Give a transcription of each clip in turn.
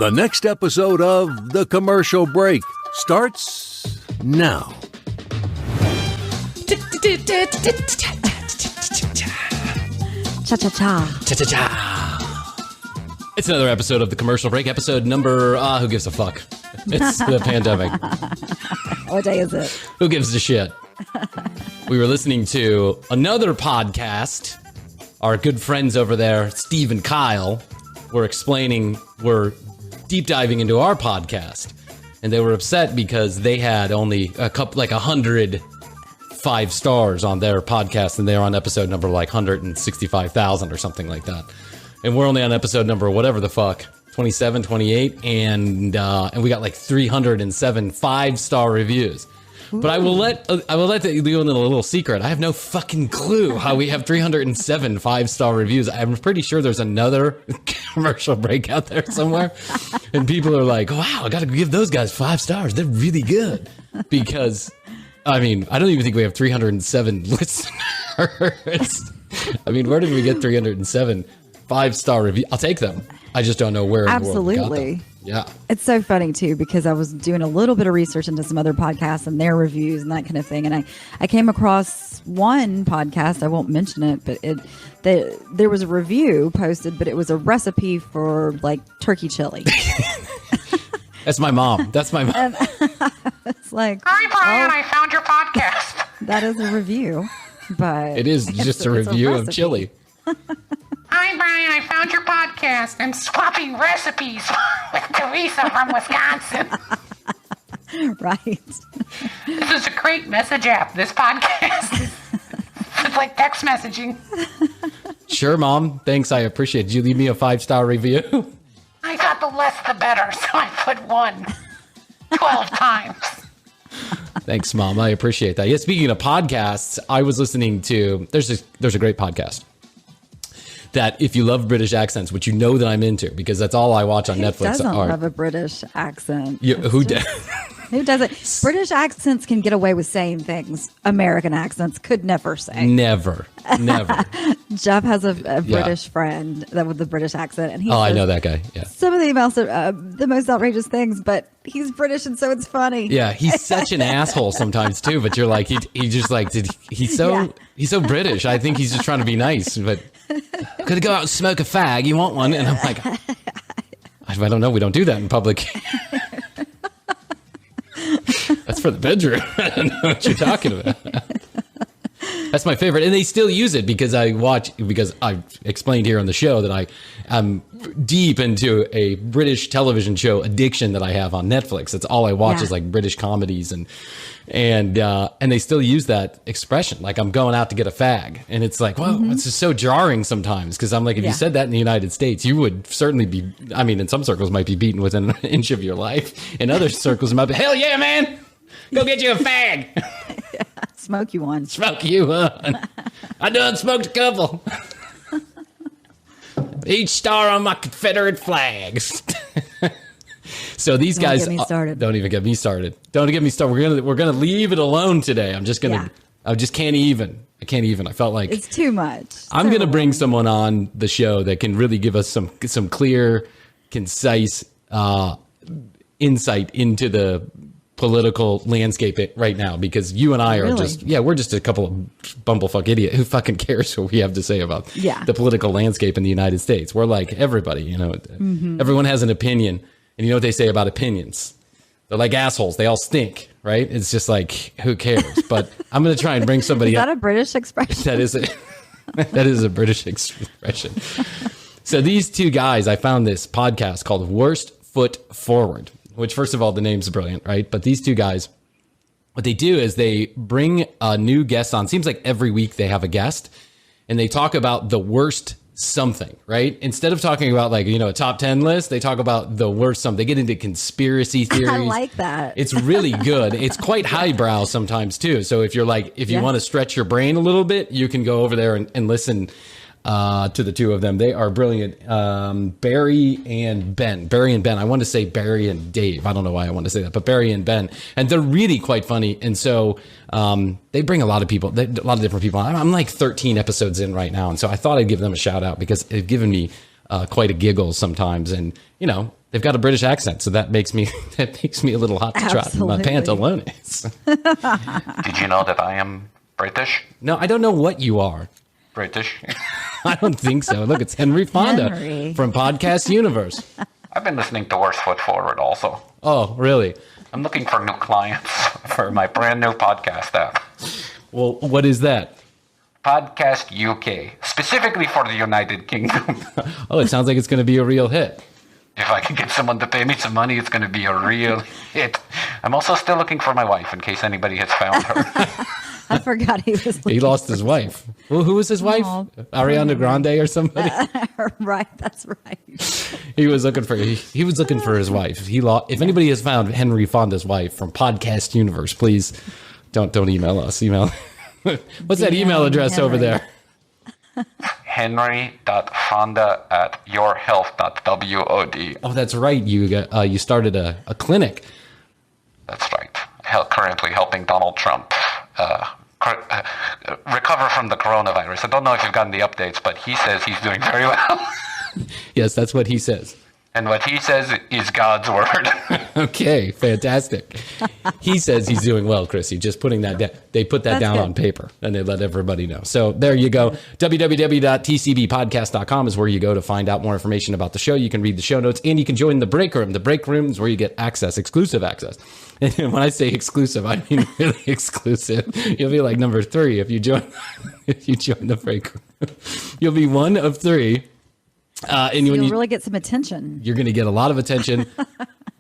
The next episode of The Commercial Break starts now. Cha-cha-cha. Cha-cha-cha. It's another episode of The Commercial Break, episode number, who gives a fuck? It's the pandemic. What day is it? Who gives a shit? We were listening to another podcast. Our good friends over there, Steve and Kyle, were deep diving into our podcast. And they were upset because they had only a couple, like 100 5 stars on their podcast, and they're on episode number like 165,000 or something like that. And we're only on episode number whatever the fuck, 27, 28, and we got like 307 5-star reviews. Ooh. But I will let you in a little secret. I have no fucking clue how we have 307 5-star reviews. I'm pretty sure there's another commercial break out there somewhere, and people are like, "Wow, I got to give those guys 5 stars. They're really good." Because I mean, I don't even think we have 307 listeners. I mean, where did we get 307 5-star reviews? I'll take them. I just don't know where. Absolutely. In the world we got them. Yeah. It's so funny, too, because I was doing a little bit of research into some other podcasts and their reviews and that kind of thing. And I came across one podcast. I won't mention it, but there was a review posted, but it was a recipe for like turkey chili. That's my mom. That's my mom. It's like, hi, Bryan. I found your podcast. That is a review, but it is just a review of chili. Hi, Bryan. I found your podcast. I'm swapping recipes with Teresa from Wisconsin. Right. This is a great message app. This podcast. It's like text messaging. Sure, Mom. Thanks. I appreciate it. Did you leave me a 5-star review? I thought the less the better, so I put 1 12 times. Thanks, Mom. I appreciate that. Yeah, speaking of podcasts, I was listening to, there's a great podcast that if you love British accents, which you know that I'm into, because that's all I watch on Netflix. Who doesn't love a British accent? Yeah, who does? Who doesn't? British accents can get away with saying things American accents could never say. Never. Jeff has a British friend that with the British accent, and he says I know that guy. Yeah, some of the most outrageous things, but he's British, and so it's funny. Yeah, he's such an asshole sometimes too. But you're like, he just like he's so British. I think he's just trying to be nice, but could go out and smoke a fag? You want one? And I'm like, I don't know. We don't do that in public. That's for the bedroom. I don't know what you're talking about. That's my favorite. And they still use it because I've explained here on the show that I'm deep into a British television show addiction that I have on Netflix. That's all I watch is like British comedies and they still use that expression. Like, I'm going out to get a fag. And it's like, well, it's just so jarring sometimes. Cause I'm like, if you said that in the United States, you would certainly be, I mean, in some circles might be beaten within an inch of your life. In other circles, it might be, hell yeah, man. Go get you a fag. Smoke you one. Smoke you one. I done smoked a couple. Each star on my Confederate flags. So these guys don't even get me started. Don't get me started. We're gonna leave it alone today. I just can't even. I can't even. I felt like it's too much. I'm gonna bring someone on the show that can really give us some clear, concise insight into the political landscape right now, because you and I are we're just a couple of bumblefuck idiots who fucking cares what we have to say about the political landscape in the United States. We're like everybody, you know, everyone has an opinion, and you know what they say about opinions? They're like assholes. They all stink, right? It's just like, who cares? But I'm going to try and bring somebody up. Is that a British expression? That is a British expression. So these two guys, I found this podcast called Worst Foot Forward, which, first of all, the name's brilliant, right? But these two guys, what they do is they bring a new guest on. Seems like every week they have a guest, and they talk about the worst something, right? Instead of talking about, like, you know, a top 10 list, they talk about the worst something. They get into conspiracy theories. I like that. It's really good. It's quite highbrow sometimes too. So if you want to stretch your brain a little bit, you can go over there and listen to the two of them. They are brilliant. Barry and Ben. I want to say Barry and Dave. I don't know why I want to say that, but Barry and Ben. And they're really quite funny. And so they bring a lot of people, a lot of different people. I'm like 13 episodes in right now. And so I thought I'd give them a shout out because they've given me quite a giggle sometimes. And, you know, They've got a British accent, so that makes me a little hot to trot in my Absolutely. pantalones. Did you know that I am British? No, I don't know what you are. British? I don't think so. Look, it's Henry Fonda Henry. from Podcast Universe. I've been listening to Worst Foot Forward also. Oh, really? I'm looking for new clients for my brand new podcast app. Well, what is that? Podcast UK, specifically for the United Kingdom. Oh, it sounds like it's going to be a real hit. If I can get someone to pay me some money, it's going to be a real hit. I'm also still looking for my wife in case anybody has found her. I forgot he was. He lost his wife. Well, who was his wife? Aw. Ariana Grande or somebody? Right, that's right. He was looking for his wife. If anybody has found Henry Fonda's wife from Podcast Universe, please don't email us. Email. What's that email address over there? henry.fonda@yourhealth.wod. Oh, that's right. You started a clinic. That's right. Currently helping Donald Trump recover from the coronavirus. I don't know if you've gotten the updates, but he says he's doing very well. Yes, that's what he says. And what he says is God's word. Okay, fantastic. He says he's doing well, Chrissy. Just putting that down. They put that That's down good. on paper, and they let everybody know. So there you go. www.tcbpodcast.com is where you go to find out more information about the show. You can read the show notes, and you can join the break room. The break room is where you get access, exclusive access. And when I say exclusive, I mean really exclusive. You'll be like number 3 if you join the break room. You'll be one of 3. And You'll when you really get some attention. you're going to get a lot of attention.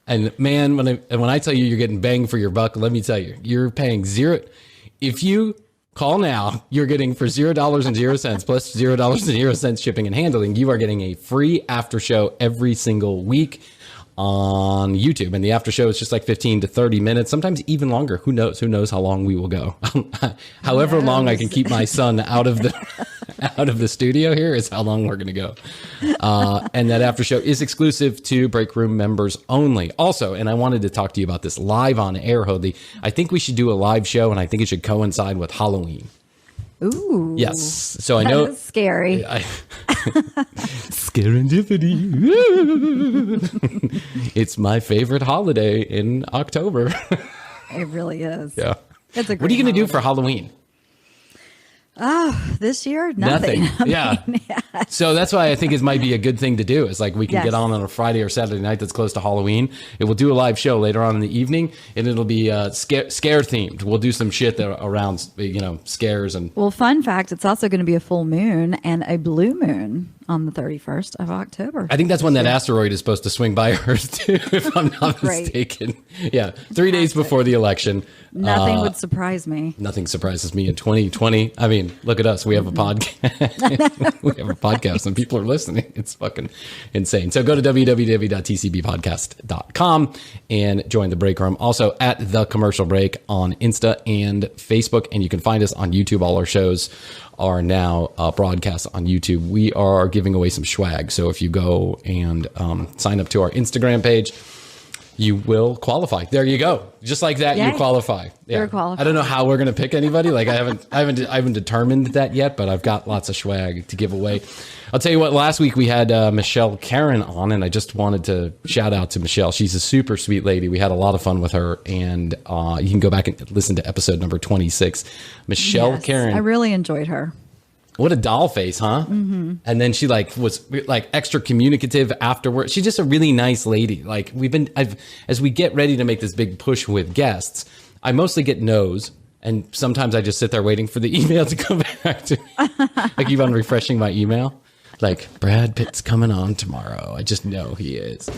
And man, when I tell you you're getting bang for your buck, let me tell you, you're paying zero. If you call now, you're getting for $0.00 plus $0.00 shipping and handling. You are getting a free after show every single week on YouTube. And the after show is just like 15 to 30 minutes, sometimes even longer. Who knows? Who knows how long we will go? However long I can keep my son out of the studio here is how long we're going to go. And that after show is exclusive to Break Room members only. Also, and I wanted to talk to you about this live on air, Hoadley. I think we should do a live show, and I think it should coincide with Halloween. Ooh. Yes. So I know. That's scary. Serendipity. It's my favorite holiday in October. It really is. Yeah. It's a great What are you going to do holiday. for Halloween? This year? Nothing. Yeah. So that's why I think it might be a good thing to do. Is like we can Yes. get on a Friday or Saturday night that's close to Halloween. It will do a live show later on in the evening, and it'll be scare themed. We'll do some shit that around scares and. Well, fun fact, it's also going to be a full moon and a blue moon on the 31st of October. I think that's when that asteroid is supposed to swing by Earth too, if I'm not Great. mistaken. Yeah, 3 days before the election. Nothing would surprise me. Nothing surprises me in 2020. I mean, look at us. We have a podcast. We have a podcast and people are listening. It's fucking insane. So go to www.tcbpodcast.com and join the break room. Also at The Commercial Break on Insta and Facebook. And you can find us on YouTube. All our shows are now broadcast on YouTube. We are giving away some swag. So if you go and sign up to our Instagram page, you will qualify. There you go. Just like that, Yay. you qualify. You're qualified. I don't know how we're going to pick anybody. Like I haven't determined that yet, but I've got lots of swag to give away. I'll tell you what, last week we had Michelle Karen on, and I just wanted to shout out to Michelle. She's a super sweet lady. We had a lot of fun with her, and you can go back and listen to episode number 26. Michelle Yes, Karen. I really enjoyed her. What a doll face, huh? Mm-hmm. And then she was extra communicative afterwards. She's just a really nice lady. Like as we get ready to make this big push with guests, I mostly get no's. And sometimes I just sit there waiting for the email to come back to me. I keep on refreshing my email. Like, Brad Pitt's coming on tomorrow. I just know he is.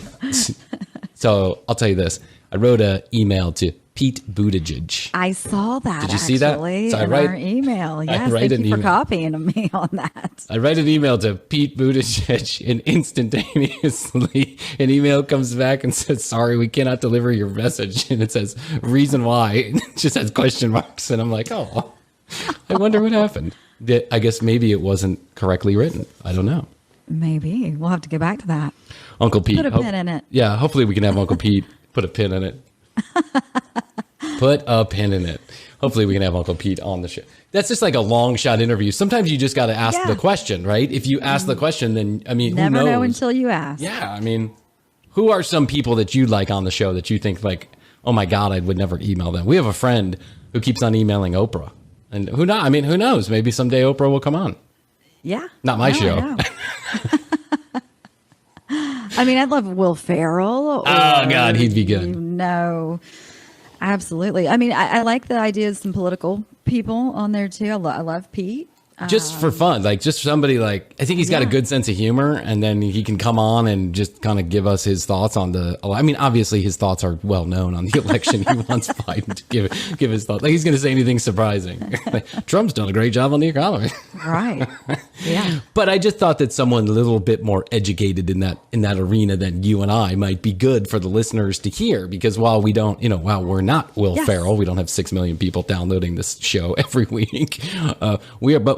So I'll tell you this. I wrote an email to Pete Buttigieg. I saw that. Did you see that? actually, So I in our email. Yes, write thank an you for email. copying me on that. I write an email to Pete Buttigieg, and instantaneously an email comes back and says, sorry, we cannot deliver your message. And it says, reason why. It just has question marks. And I'm like, oh, I wonder what happened. I guess maybe it wasn't correctly written. I don't know. Maybe. We'll have to get back to that. Uncle Pete. Put a pin in it. Yeah, hopefully we can have Uncle Pete put a pin in it. Put a pin in it. Hopefully we can have Uncle Pete on the show. That's just like a long shot interview. Sometimes you just got to ask Yeah. the question, right? If you ask the question, then, I mean, Never who knows? know until you ask. Yeah, I mean, who are some people that you like on the show that you think like, oh my God, I would never email them? We have a friend who keeps on emailing Oprah. And who knows? Maybe someday Oprah will come on. Yeah. Not my show. I mean, I'd love Will Ferrell. Oh, God, he'd be good. Absolutely. I mean, I like the idea of some political people on there, too. I love Pete. Just for fun, like just somebody like, I think he's got a good sense of humor, and then he can come on and just kind of give us his thoughts on I mean, obviously his thoughts are well known on the election. He wants Biden to give his thoughts. Like he's going to say anything surprising. Like, Trump's done a great job on the economy. Right. Yeah. But I just thought that someone a little bit more educated in that arena than you and I might be good for the listeners to hear, because while we don't, while we're not Will Ferrell, we don't have 6 million people downloading this show every week.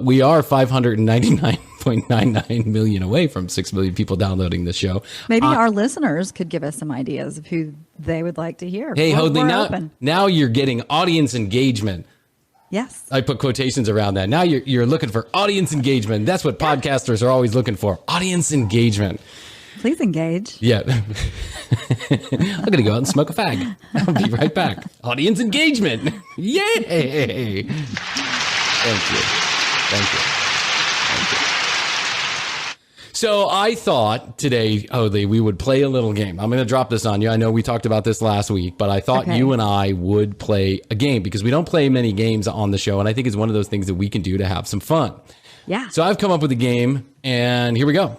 We are 599.99 million away from 6 million people downloading this show. Maybe our listeners could give us some ideas of who they would like to hear. Hey, Hoadley, now you're getting audience engagement. Yes. I put quotations around that. Now you're looking for audience engagement. That's what podcasters are always looking for. Audience engagement. Please engage. Yeah. I'm going to go out and smoke a fag. I'll be right back. Audience engagement. Yay. Thank you. So I thought today, Hoadley, we would play a little game. I'm going to drop this on you. I know we talked about this last week, but I thought you and I would play a game because we don't play many games on the show. And I think it's one of those things that we can do to have some fun. Yeah. So I've come up with a game, and here we go.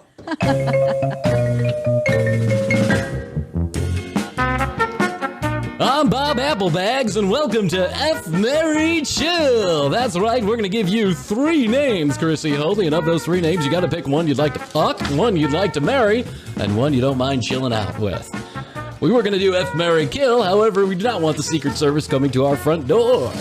I'm Bob Applebags, and welcome to F, Marry, Chill. That's right, we're going to give you 3 names, Chrissy Hoadley, and of those 3 names, you got to pick one you'd like to fuck, one you'd like to marry, and one you don't mind chilling out with. We were going to do F, Marry, Kill, however, we do not want the Secret Service coming to our front door.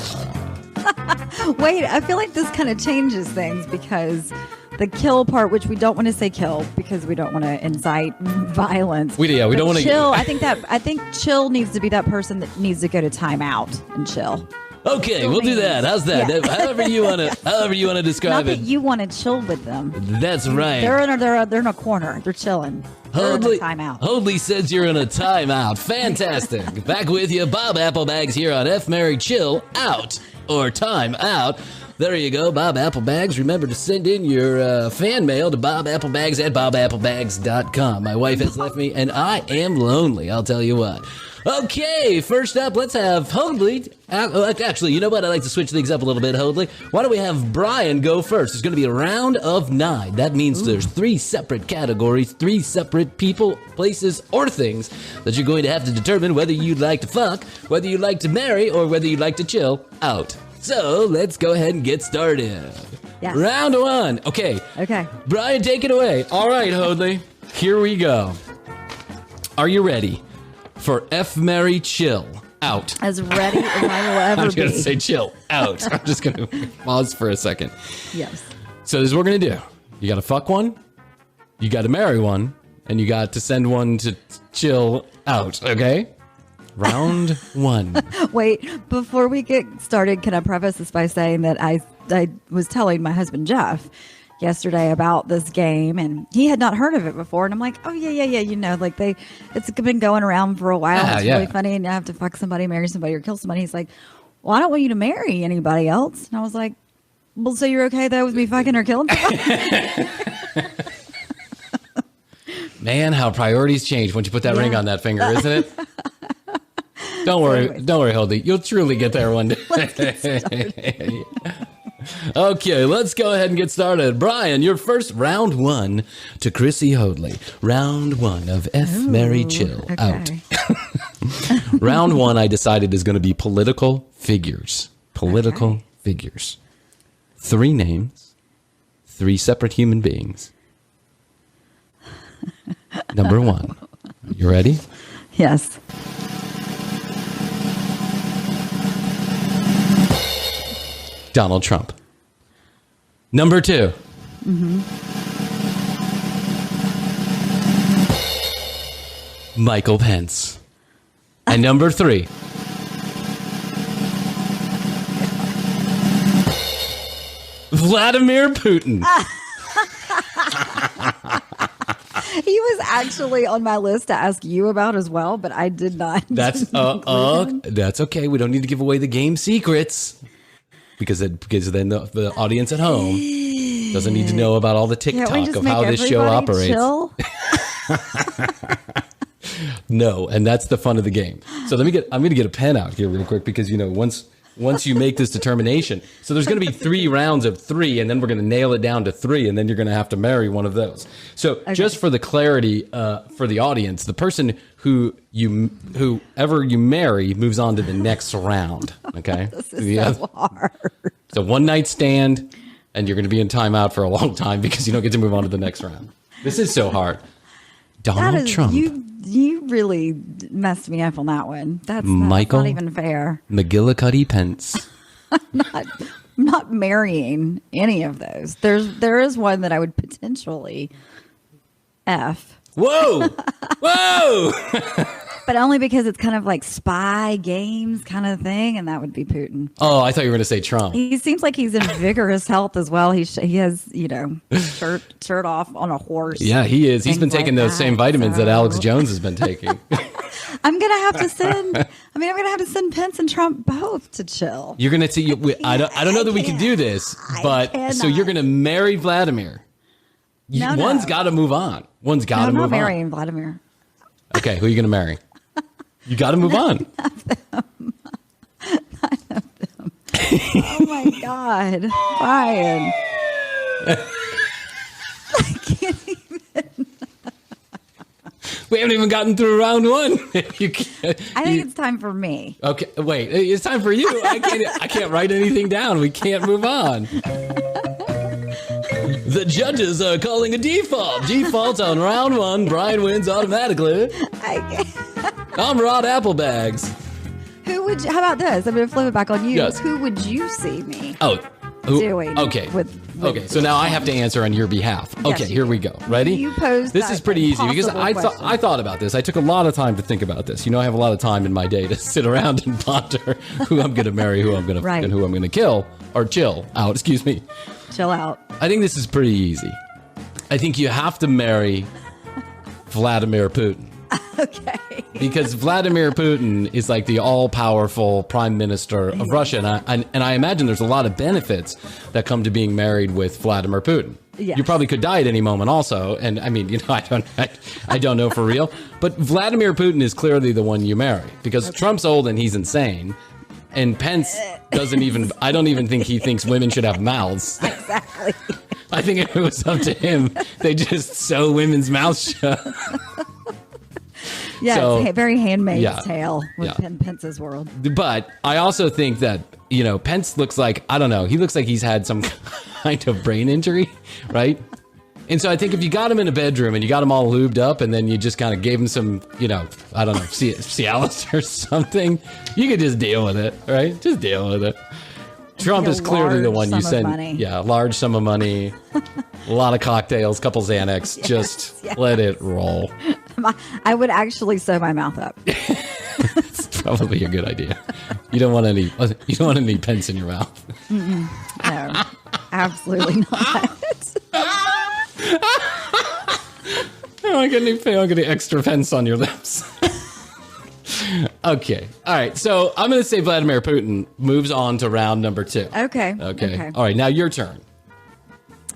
Wait, I feel like this kind of changes things because the kill part, which we don't want to say kill because we don't want to incite violence. We don't want to chill. I think chill needs to be that person that needs to go to timeout and chill. Okay, we'll do that. How's that? Yeah. However you want to describe Not it. that you want to chill with them. That's right. They're in a corner. They're chilling. They're in a timeout. Hoadley says you're in a timeout. Fantastic. Back with you, Bob Applebags here on F, Marry, Chill, Out or Time Out. There you go, Bob Applebags. Remember to send in your fan mail to bobapplebags@bobapplebags.com. My wife has left me, and I am lonely, I'll tell you what. Okay, first up, let's have Hoadley. Actually, you know what? I'd like to switch things up a little bit, Hoadley. Why don't we have Bryan go first? It's going to be a round of 9. That means there's 3 separate categories, 3 separate people, places, or things that you're going to have to determine whether you'd like to fuck, whether you'd like to marry, or whether you'd like to chill out. So let's go ahead and get started. Yes. Round 1. Okay. Bryan, take it away. All right, Hoadley. Here we go. Are you ready for F, Marry, Chill, Out? As ready as I will ever be. I'm just going to say chill, out. I'm just going to pause for a second. Yes. So this is what we're going to do. You got to fuck one, you got to marry one, and you got to send one to chill out, okay? Round 1. Wait, before we get started, can I preface this by saying that I was telling my husband, Jeff, yesterday about this game, and he had not heard of it before. And I'm like, oh, yeah. Like it's been going around for a while. It's really funny. And you have to fuck somebody, marry somebody, or kill somebody. He's like, well, I don't want you to marry anybody else. And I was like, well, so you're okay, though, with me fucking or killing somebody? Man, how priorities change once you put that ring on that finger, isn't it? Don't worry, Hoadley. You'll truly get there one day. Okay, let's go ahead and get started. Bryan, your first round 1 to Chrissy Hoadley. Round 1 of F, Marry, Chill, Out. Round 1, I decided, is going to be political figures. Political figures. 3 names, 3 separate human beings. Number 1. You ready? Yes. Donald Trump. Number 2. Michael Pence. And number 3. Vladimir Putin. He was actually on my list to ask you about as well, but I did not. That's that's okay. We don't need to give away the game secrets because then the audience at home doesn't need to know about all the TikTok of how this show operates. Chill? No, and that's the fun of the game. So I'm going to get a pen out here real quick because once you make this determination, so there's going to be 3 rounds of 3, and then we're going to nail it down to 3, and then you're going to have to marry one of those. So just for the clarity for the audience, the person whoever you marry moves on to the next round. Okay, This is so hard. It's a one-night stand, and you're going to be in timeout for a long time because you don't get to move on to the next round. This is so hard. Donald Trump. You really messed me up on that one. That's Michael not even fair. McGillicuddy Pence. I'm not marrying any of those. There is one that I would potentially F. Whoa! Whoa! But only because it's kind of like spy games kind of thing, and that would be Putin. Oh, I thought you were going to say Trump. He seems like he's in vigorous health as well. He has, shirt off on a horse. Yeah, he is. He's been taking those same vitamins that Alex Jones has been taking. I'm gonna have to send Pence and Trump both to chill. You're going to see. I don't know that we can do this, but so you're going to marry Vladimir. One's got to move on. One's got to move on. I'm not marrying Vladimir. Okay, who are you going to marry? You got to move on. None of them. Oh my God, Bryan. I can't even. We haven't even gotten through round 1. I think it's time for me. Okay, wait. It's time for you. I can't write anything down. We can't move on. The judges are calling a default. Default on round 1. Bryan wins automatically. I'm Rod Applebags. How about this? I'm going to flip it back on you. Yes. Who would you see me doing? Okay. Okay, so now I have to answer on your behalf. Okay, here we go. Ready? You posed this is pretty easy because I thought about this. I took a lot of time to think about this. I have a lot of time in my day to sit around and ponder who I'm going to marry, who I'm going to and who I'm going to kill or chill out. Excuse me. Chill out. I think this is pretty easy. I think you have to marry Vladimir Putin. Okay. Because Vladimir Putin is like the all-powerful prime minister of Russia, and I imagine there's a lot of benefits that come to being married with Vladimir Putin. Yes. You probably could die at any moment, also, and I mean, I don't know for real, but Vladimir Putin is clearly the one you marry because Trump's old and he's insane, and Pence doesn't even. I don't even think he thinks women should have mouths. Exactly. I think if it was up to him, they just sew women's mouths shut. Yeah, So, it's very Handmaid's Tale with yeah. Pence's world. But I also think that, Pence looks like, I don't know, he looks like he's had some kind of brain injury, right? And so I think if you got him in a bedroom and you got him all lubed up and then you just kind of gave him some, I don't know, Cialis or something, you could just deal with it, right? Just deal with it. Trump is clearly the one you send. Yeah, large sum of money, a lot of cocktails, couple Xanax. Just let it roll. I would actually sew my mouth up. It's probably a good idea. You don't want any Pence in your mouth. No, absolutely not. I don't get any extra Pence on your lips. Okay. All right. So I'm going to say Vladimir Putin moves on to round number 2. Okay. All right. Now your turn.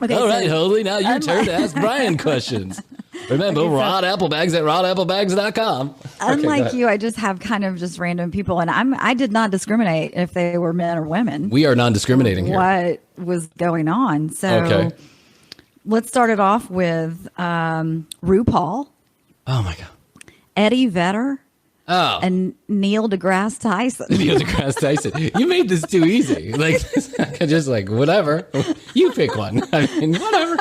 Okay, All right, Holi. Now your turn to ask Bryan questions. Remember, Rod Applebags at rodapplebags.com. Unlike you, I just have kind of just random people, and I did not discriminate if they were men or women. We are non-discriminating here. What was going on? So let's start it off with RuPaul. Oh my God. Eddie Vedder. Oh. And Neil deGrasse Tyson. Neil deGrasse Tyson. You made this too easy. Like, just like, whatever. You pick one. I mean, whatever.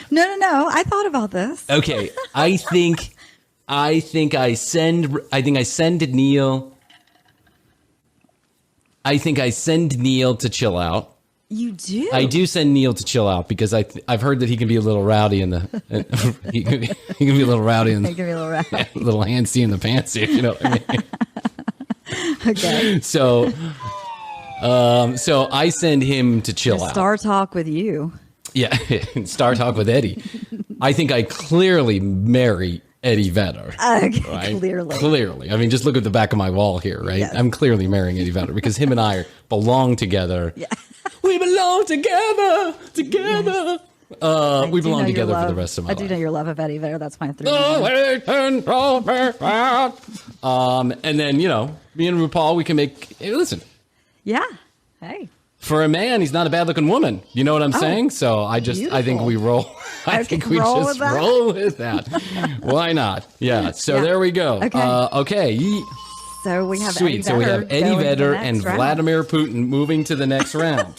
No. I thought about this. Okay. I think I send Neil. I think I send Neil to chill out. You do? I do send Neil to chill out because I've heard that he can be a little rowdy in the he can be a little rowdy in the, he can be a little rowdy. Yeah, a little handsy in the fancy, if you know what I mean. Okay. So I send him to chill out. Star Talk with you. Yeah, Star Talk with Eddie. I think I clearly marry Eddie Vedder. Okay, right? clearly. Clearly. I mean, just look at the back of my wall here, right? Yes. I'm clearly marrying Eddie Vedder because him and I belong together. Yeah. We belong together. We belong together for the rest of my life. I do know your love of Eddie Vedder. That's why I threw and then, you know, me and RuPaul, we can make, hey, listen. Yeah. Hey. For a man, he's not a bad-looking woman. You know what I'm saying? So I think we roll. I think we roll just with that. roll with that. Why not? Yeah. So there we go. Okay. So we have Sweet. Eddie So we have Vedder Eddie going to the Vedder next and round. Vladimir Putin moving to the next round.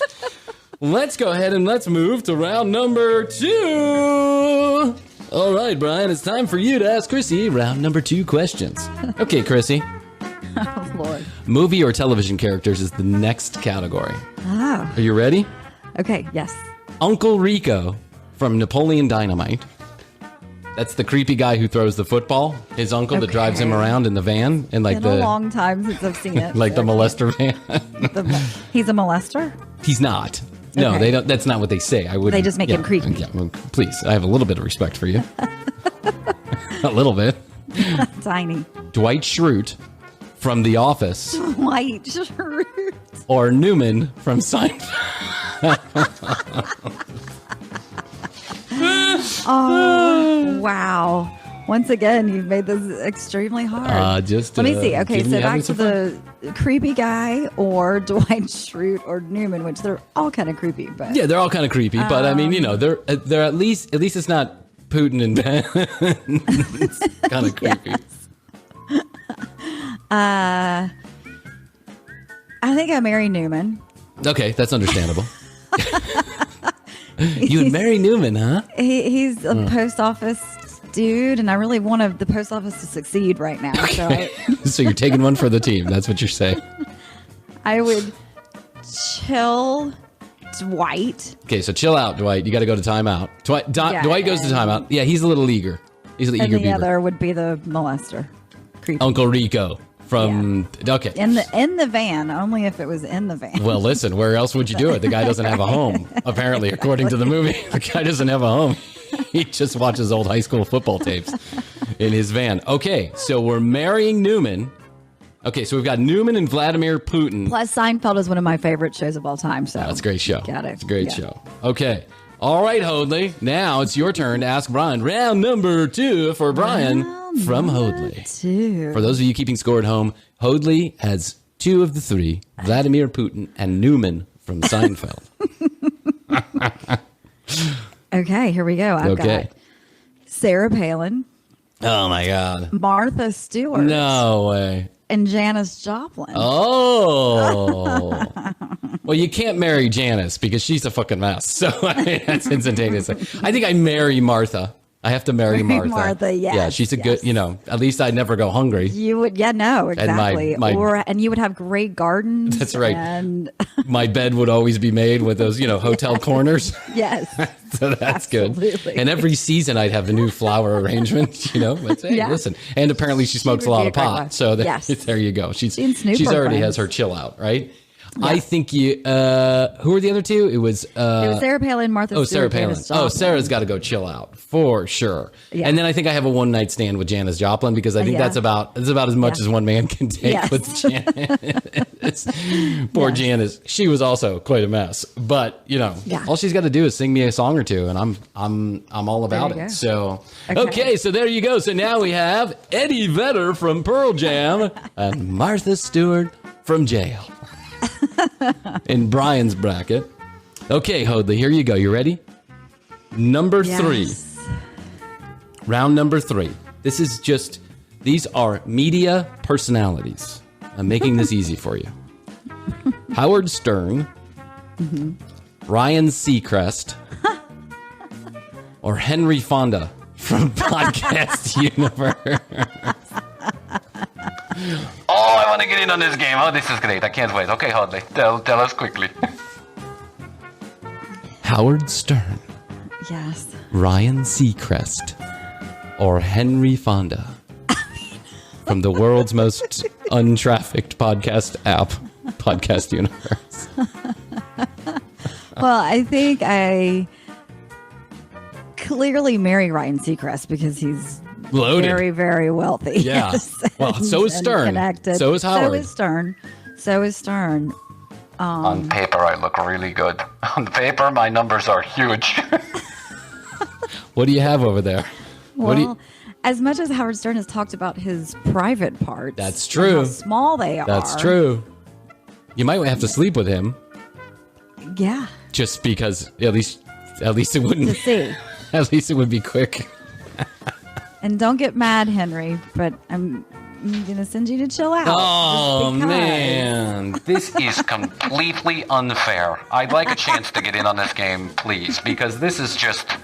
Let's go ahead and let's move to round number 2. All right, Brian, it's time for you to ask Chrissy round number 2 questions. Okay, Chrissy. Oh, Lord. Movie or television characters is the next category. Oh. Are you ready? Okay. Yes. Uncle Rico from Napoleon Dynamite. That's the creepy guy who throws the football. His uncle that drives him around in the van and like It's been a long time since I've seen it. like the molester van. He's a molester? He's not. No, Okay. they don't. That's not what they say. I would. They just make him creepy. Yeah, well, please, I have a little bit of respect for you. A little bit. Tiny. Dwight Schrute from The Office White shirt. or Newman from Seinfeld. Oh, wow. Once again, you've made this extremely hard. Let me see. Okay, so back to the creepy guy or Dwight Schrute or Newman, which they're all kind of creepy. But Yeah, they're all kind of creepy, but I mean, you know, they're at least it's not Putin and Ben. It's kind of creepy. I think I marry Newman. Okay, that's understandable. You would marry Newman, huh? He's a post office dude, and I really want the post office to succeed right now. Okay. So So you're taking one for the team. That's what you're saying. I would chill Dwight. Okay, so chill out, Dwight. You got to go to timeout. Dwight goes to timeout. Yeah, he's a little eager. He's an And eager the beaver. other would be the molester. Creepy. Uncle Rico from okay. In the van, only if it was in the van. Well, listen, where else would you do it? The guy doesn't have a home, apparently, according to the movie. The guy doesn't have a home. He just watches old high school football tapes in his van. Okay, so we're marrying Newman. Okay, so we've got Newman and Vladimir Putin. Plus, Seinfeld is one of my favorite shows of all time. So That's a great show. Got it. It's a great Yeah. show. Okay. All right, Hoadley. Now it's your turn to ask Brian. Round number 2 for Brian from Hoadley. 2. For those of you keeping score at home, Hoadley has 2 of the 3, Vladimir Putin and Newman from Seinfeld. Okay, here we go. I've got Sarah Palin, Oh, my God. Martha Stewart, No way. and Janis Joplin. Oh. Well, you can't marry Janice because she's a fucking mess. So I mean, that's instantaneous. I think I marry Martha. I have to marry Martha. Martha, yes, Yeah, she's a good, you know, at least I'd never go hungry. You would, exactly. my- and you would have great gardens. That's right. And My bed would always be made with those, you know, hotel corners. yes, So that's good. Absolutely. And every season I'd have a new flower arrangement, you know. But hey, Yeah. listen. And apparently she smokes a would lot be of a great pot. wife. So Yes. there you go. She and Snoop she's are already has friends. her chill out, right? I think you who were the other 2? It was it was Sarah Palin, Martha Stewart, Sarah Palin. Janis Joplin. Oh, Sarah's got to go chill out for sure. Yeah. And then I think I have a one night stand with Janis Joplin because I think Yeah. that's about as much as one man can take Yes. with Janis. Poor Janis. She was also quite a mess. But, you know, Yeah. all she's got to do is sing me a song or two and I'm all about you it. go. So Okay. so there you go. So now we have Eddie Vedder from Pearl Jam and Martha Stewart from Jail. In Brian's bracket. Okay, Hoadley, here you go. You ready? Number 3. Yes. Round number 3. These are media personalities. I'm making this easy for you. Howard Stern, Ryan Seacrest, or Henry Fonda from Podcast Universe. Oh, I want to get in on this game. Oh, this is great. I can't wait. Okay, Hoadley, tell us quickly. Howard Stern, Yes. Ryan Seacrest, or Henry Fonda from the world's most untrafficked podcast app, Podcast Universe. Well, I think I clearly marry Ryan Seacrest because he's Loaded. very, very wealthy. Yeah. Well, so is and Stern. Connected. So is Howard. So is Stern. On paper, I look really good. On paper, my numbers are huge. What do you have over there? Well, as much as Howard Stern has talked about his private parts, That's true. and how small they are. That's true. You might have to sleep with him Yeah. just because at least it wouldn't. To see. At least it would be quick. And don't get mad, Henry, but I'm going to send you to chill out. Oh, just because. man. This is completely unfair. I'd like a chance to get in on this game, please, because this is just...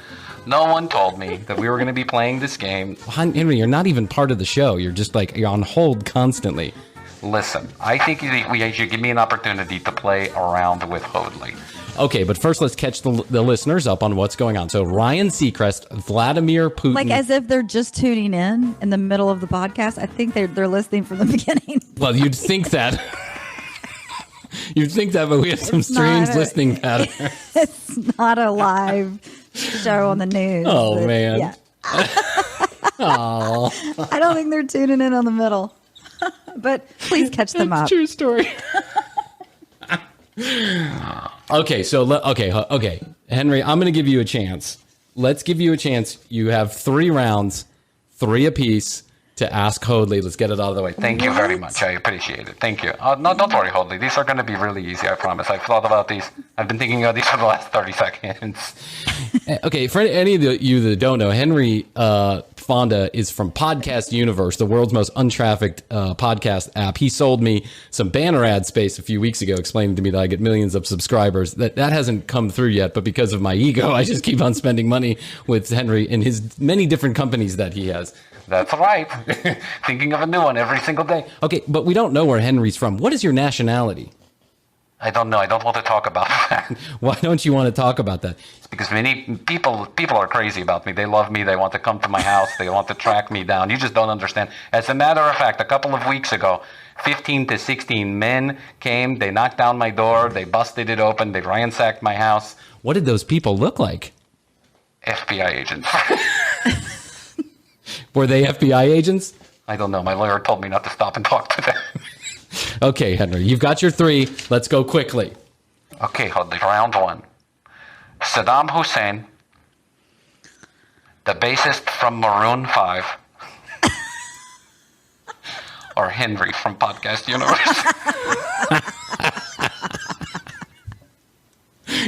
No one told me that we were going to be playing this game. Henry, you're not even part of the show. You're just like, you're on hold constantly. Listen, I think you should give me an opportunity to play around with Hoadley. Okay, but first let's catch the listeners up on what's going on. So Ryan Seacrest, Vladimir Putin. Like as if they're just tuning in the middle of the podcast. I think they're listening from the beginning. Well, you'd think that. You'd think that, but we have some strange listening patterns. It's not a live show on the news. Oh, man. Yeah. Oh, I don't think they're tuning in on the middle. But please catch them up. true story. Okay, okay. Henry, I'm going to give you a chance. Let's give you a chance. You have 3 rounds, 3 apiece to ask Hoadley. Let's get it out of the way. Thank you very much. I appreciate it. Thank you. No, don't worry, Hoadley. These are going to be really easy, I promise. I've thought about these. I've been thinking about these for the last 30 seconds. Okay, for any of you that don't know, Henry Fonda is from Podcast Universe, the world's most untrafficked podcast app. He sold me some banner ad space a few weeks ago, explaining to me that I get millions of subscribers. That hasn't come through yet, but because of my ego, I just keep on spending money with Henry in his many different companies that he has. That's right. Thinking of a new one every single day. Okay, but we don't know where Henry's from. What is your nationality? I don't know. I don't want to talk about that. Why don't you want to talk about that? It's because many people are crazy about me. They love me. They want to come to my house. They want to track me down. You just don't understand. As a matter of fact, a couple of weeks ago, 15 to 16 men came. They knocked down my door. They busted it open. They ransacked my house. What did those people look like? FBI agents. Were they FBI agents? I don't know. My lawyer told me not to stop and talk to them. Okay, Henry, you've got your 3. Let's go quickly. Okay, Hoadley, round 1. Saddam Hussein, the bassist from Maroon 5, or Henry from Podcast Universe.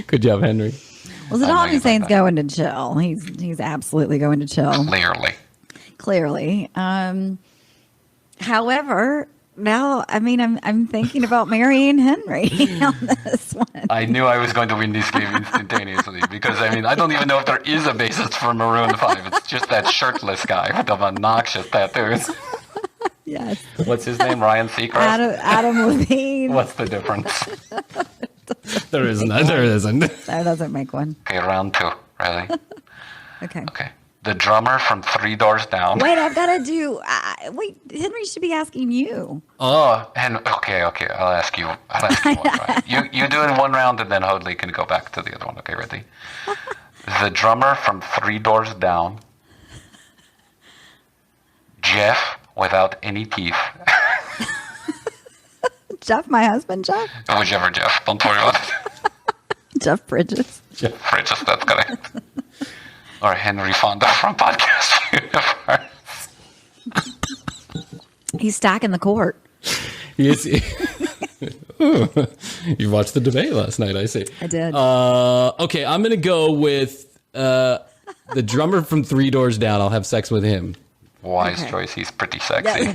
Good job, Henry. Well, Saddam Hussein's going to chill. He's absolutely going to chill. Clearly. However, now I'm thinking about marrying Henry on this one. I knew I was going to win this game instantaneously because, I don't even know if there is a bassist for Maroon 5. It's just that shirtless guy with the obnoxious tattoos. Yes. What's his name? Ryan Seacrest? Adam Levine. What's the difference? There isn't. There isn't. That doesn't make one. Okay, round 2. Ready? Okay. Okay. The drummer from 3 Doors Down. Wait, I've got to do. Wait, Henry should be asking you. Oh, and okay. I'll ask you one. Right? You do it in 1 round, and then Hoadley can go back to the other one. Okay, ready? The drummer from 3 Doors Down. Jeff without any teeth. Jeff, my husband, Jeff. Whichever Jeff. Don't worry about it. Jeff Bridges. Jeff Bridges, that's correct. Or Henry Fonda from Podcast Universe. He's stacking the court. Yes. You watched the debate last night, I see. I did. Okay, I'm going to go with the drummer from 3 Doors Down. I'll have sex with him. Wise choice. He's pretty sexy.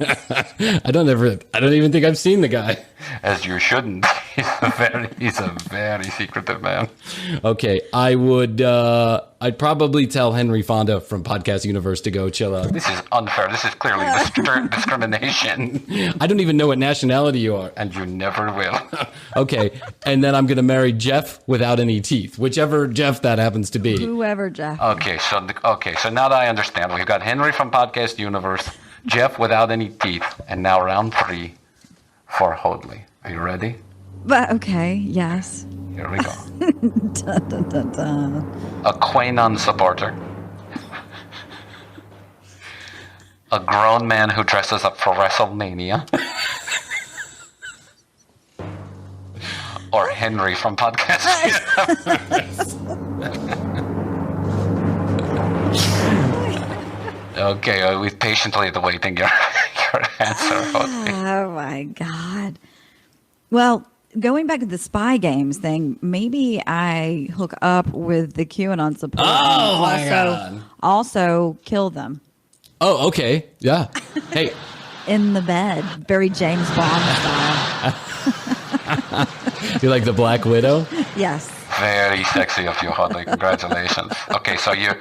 I don't even think I've seen the guy. As you shouldn't. He's a very secretive man. Okay, I'd probably tell Henry Fonda from Podcast Universe to go chill out. This is unfair. This is clearly discrimination. I don't even know what nationality you are. And you never will. Okay, and then I'm going to marry Jeff without any teeth, whichever Jeff that happens to be. Whoever Jeff. Okay, so now that I understand, we've got Henry from Podcast Universe, Jeff without any teeth, and now round 3 for Hoadley. Are you ready? But okay, yes. Here we go. Dun, dun, dun, dun. A Quanon supporter. A grown man who dresses up for WrestleMania. Or Henry from Podcast Okay, we're patiently awaiting your answer. Oh my God. Well, going back to the spy games thing, maybe I hook up with the QAnon support. Oh my God. Also kill them. Oh, okay. Yeah. Hey. In the bed. Very James Bond style. You like the Black Widow? Yes. Very sexy of you, Hoadley. Congratulations. Okay, so you're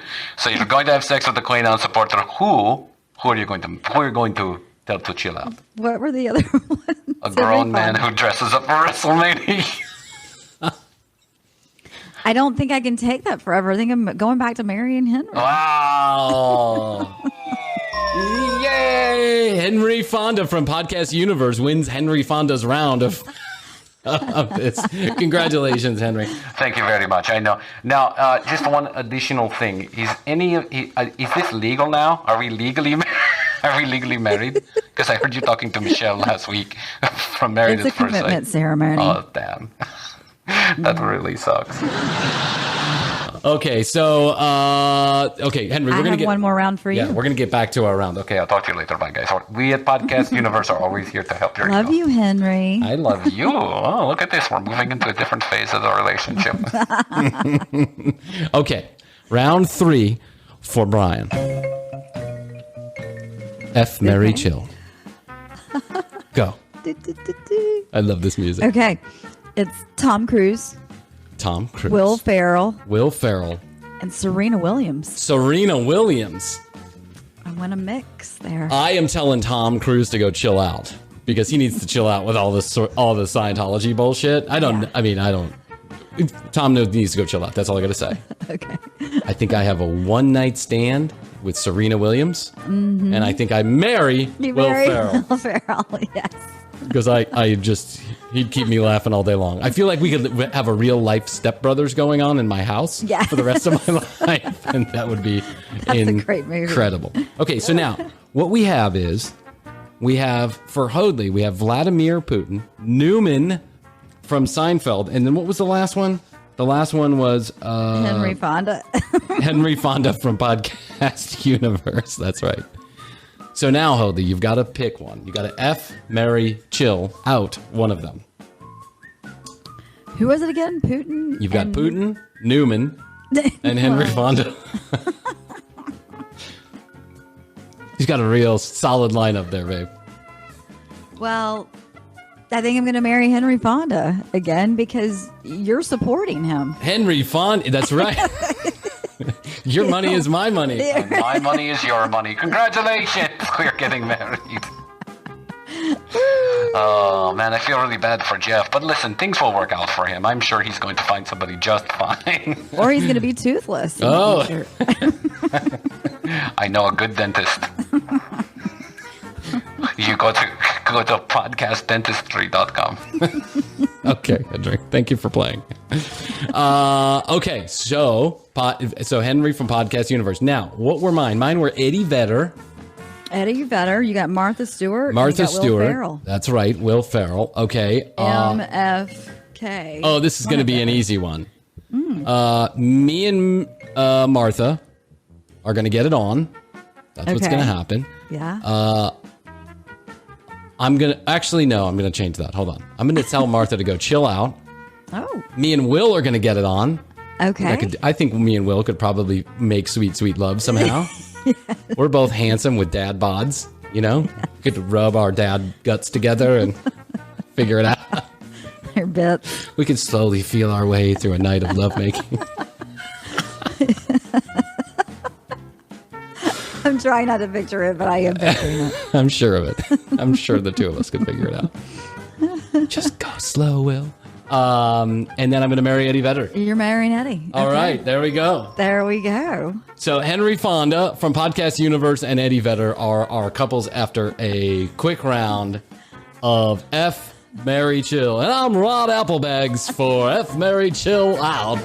going to have sex with the Quanon supporter. Who are you going to tell to chill out? What were the other ones? A grown man who dresses up for WrestleMania. I don't think I can take that forever. I think I'm going back to marrying Henry. Wow. Yay! Henry Fonda from Podcast Universe wins Henry Fonda's round of this. Congratulations, Henry. Thank you very much. I know. Now, just one additional thing: is this legal now? Are we legally married? Because I heard you talking to Michelle last week from Married It's a at First Sight. commitment ceremony. Oh, damn. That really sucks. Okay, so Henry, we're I gonna have get one more round for you. Yeah, we're gonna get back to our round. Okay, I'll talk to you later. Bye, guys. We at Podcast Universe are always here to help. Love you, Henry. I love you. Oh, look at this. We're moving into a different phase of the relationship. Okay, round 3 for Bryan. F, Mary, Okay. chill. Go. I love this music. Okay. It's Tom Cruise, Tom Cruise. Will Ferrell, and Serena Williams. Serena Williams. I want to mix there. I am telling Tom Cruise to go chill out because he needs to chill out with all the Scientology bullshit. Tom needs to go chill out. That's all I got to say. Okay. I think I have a one-night stand with Serena Williams, and I think I marry Will Ferrell. Will Ferrell, yes. Because he'd keep me laughing all day long. I feel like we could have a real life stepbrothers going on in my house for the rest of my life, and that would be a great movie. incredible. Okay, so now what we have for Hoadley, we have Vladimir Putin, Newman from Seinfeld, and then what was the last one? The last one was Henry Fonda. Henry Fonda from Podcast Universe. That's right. So now, Hoadley, you've got to pick one. You got to F, marry, chill out one of them. Who was it again? Putin? You've got Putin, Newman, and Henry Fonda. He's got a real solid lineup there, babe. Well, I think I'm going to marry Henry Fonda again because you're supporting him. Henry Fonda, that's right. Your money is my money. And my money is your money. Congratulations. We're getting married. Oh, man, I feel really bad for Jeff. But listen, things will work out for him. I'm sure he's going to find somebody just fine. Or he's going to be toothless. in the future. I know a good dentist. You go to podcastdentistry.com. Okay, Henry. Thank you for playing. Okay, so Henry from Podcast Universe. Now, what were mine? Mine were Eddie Vedder. Eddie Vedder. You got Martha Stewart. Martha and you got Stewart. Will Ferrell. That's right, Will Ferrell. Okay. MFK. Oh, this is going to be an easy one. Me and Martha are going to get it on. That's what's going to happen. Yeah. I'm going to change that. Hold on. I'm going to tell Martha to go chill out. Oh. Me and Will are going to get it on. Okay. I think me and Will could probably make sweet, sweet love somehow. Yes. We're both handsome with dad bods, you know? Could rub our dad guts together and figure it out. Your bits. We could slowly feel our way through a night of lovemaking. I'm trying not to picture it, but I am picturing it. I'm sure of it. I'm sure the two of us could figure it out. Just go slow, Will. And then I'm going to marry Eddie Vedder. You're marrying Eddie. All right, there we go. There we go. So Henry Fonda from Podcast Universe and Eddie Vedder are our couples after a quick round of F, Mary Chill. And I'm Rod Applebags for F Mary Chill Out.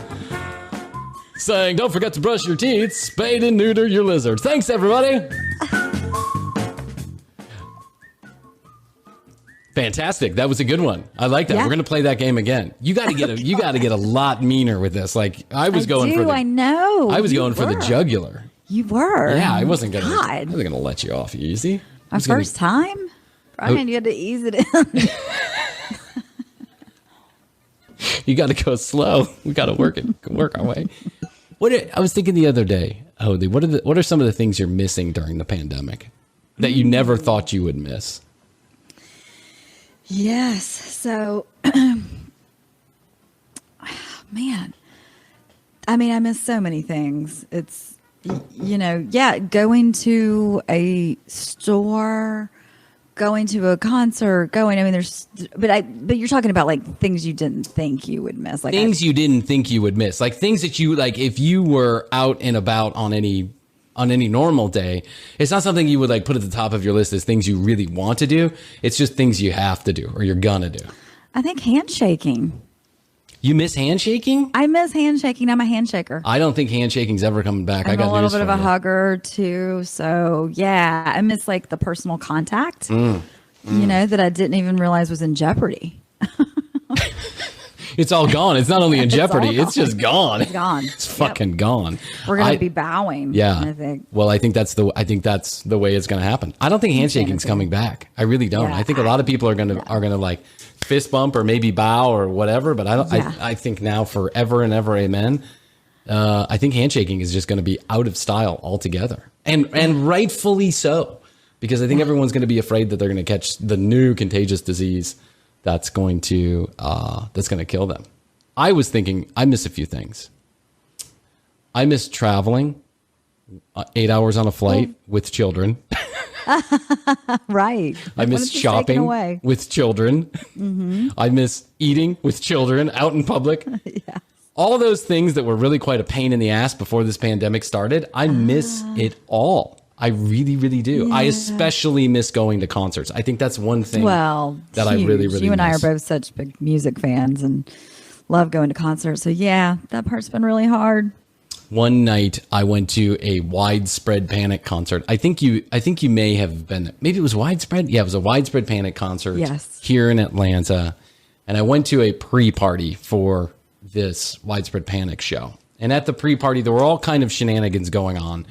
Saying, don't forget to brush your teeth, spade and neuter your lizard. Thanks, everybody. Fantastic. That was a good one. I like that. Yeah. We're going to play that game again. You got to get a lot meaner with this. Like I was going for the I know. I was You going for the were. jugular. You were. Yeah, I wasn't going God. to let you off easy. My first time? Brian, you had to ease it in. You got to go slow. We got to work our way. I was thinking the other day, Hoadley, what are some of the things you're missing during the pandemic that you never thought you would miss? Yes. So, man, I mean, I miss so many things. It's, going to a store, going to a concert, but you're talking about like things you didn't think you would miss. Like Things you didn't think you would miss. Like things that you, like if you were out and about on any normal day, it's not something you would like put at the top of your list as things you really want to do. It's just things you have to do or you're gonna do. I think handshaking. You miss handshaking? I miss handshaking. I'm a handshaker. I don't think handshaking's ever coming back. I'm I got a little news bit for of a you. hugger too. So yeah, I miss like the personal contact, that I didn't even realize was in jeopardy. It's all gone. It's not only in jeopardy, all it's just gone. It's gone. It's fucking gone. We're going to be bowing. Yeah. I think. Well, I think that's the way it's going to happen. I don't think handshaking's coming back. I really don't. Yeah. I think a lot of people are going to like fist bump or maybe bow or whatever, but I don't I think now forever and ever amen. I think handshaking is just going to be out of style altogether. And rightfully so, because I think everyone's going to be afraid that they're going to catch the new contagious disease that's going to kill them. I was thinking I miss a few things. I miss traveling 8 hours on a flight with children. Right. I miss shopping with children. Mm-hmm. I miss eating with children out in public. Yeah. All those things that were really quite a pain in the ass before this pandemic started, I miss it all. I really, really do. Yeah. I especially miss going to concerts. I think that's one thing that I really, really You and I are miss. both such big music fans and love going to concerts. So yeah, that part's been really hard. One night I went to a Widespread Panic concert. I think you may have been, maybe it was Widespread. Yeah, it was a Widespread Panic concert here in Atlanta. And I went to a pre-party for this Widespread Panic show. And at the pre-party, there were all kind of shenanigans going on